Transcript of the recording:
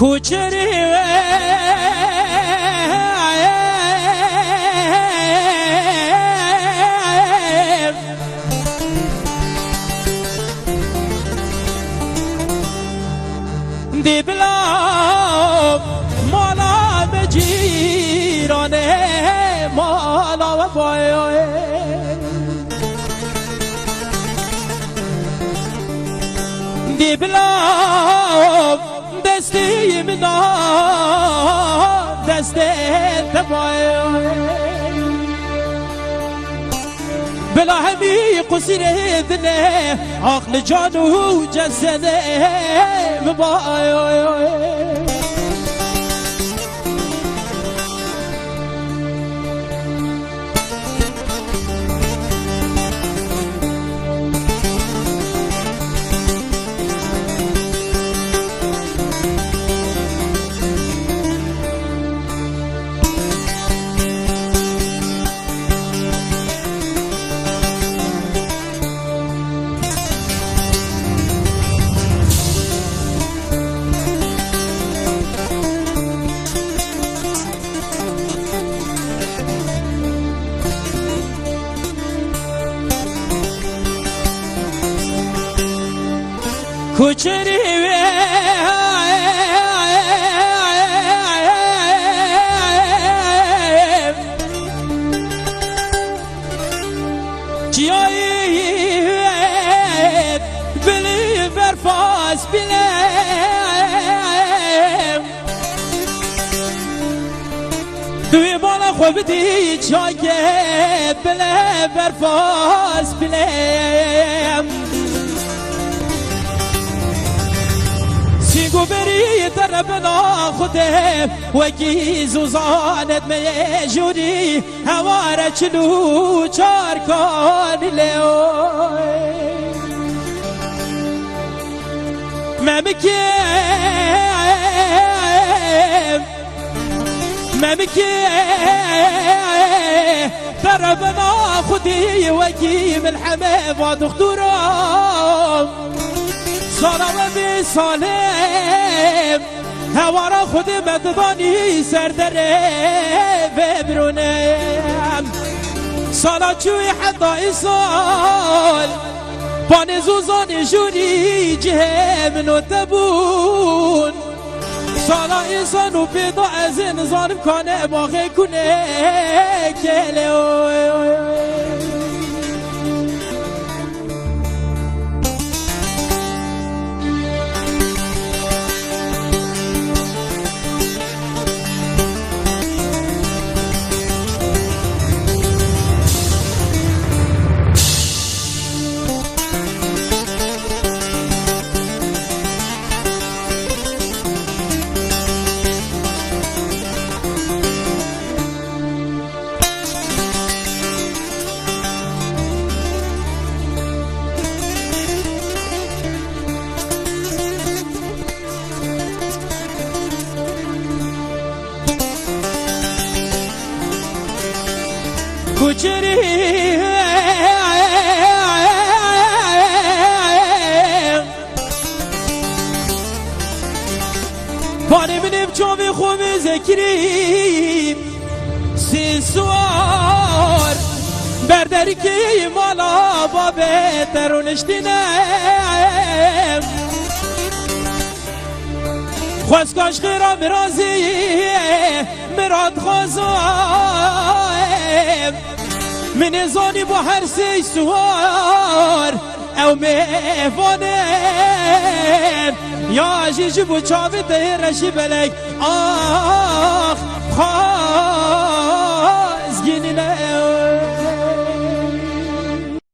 کوچری دی بلا مالا بجیرانه مالا و بایه دی بلا دستی منا دستی تبایه بلا همی قصیر دنه عقل جانو جسده ببایه کوچری جایی بلی برفاس بلی دوی بالا خوب دی جایی بلی برفاس بلی سیگو بری در بنا خوده وکی زوزانت میجوری هواره چلو چار کانی لیوی ممکی در بنا خودی وکی من حمه و دختورم سلام بی سالم هوارا خود مددانی سردره ببرونم سالا چوی حتی سال بانزوزان جوری جه منو تبون سالا انسانو پیدا از انسان کنه باقی کنه کله کوچری پانی منیم چوبی خوبی ذکری سی سوار برداری که مالا بابه ترونشتینه خواست کاش خیرا مرازی مراد خوزایم من زانی با هر سی سوار او میوانم یا جیجی بو چاوی ده رشی بلک آخ خواه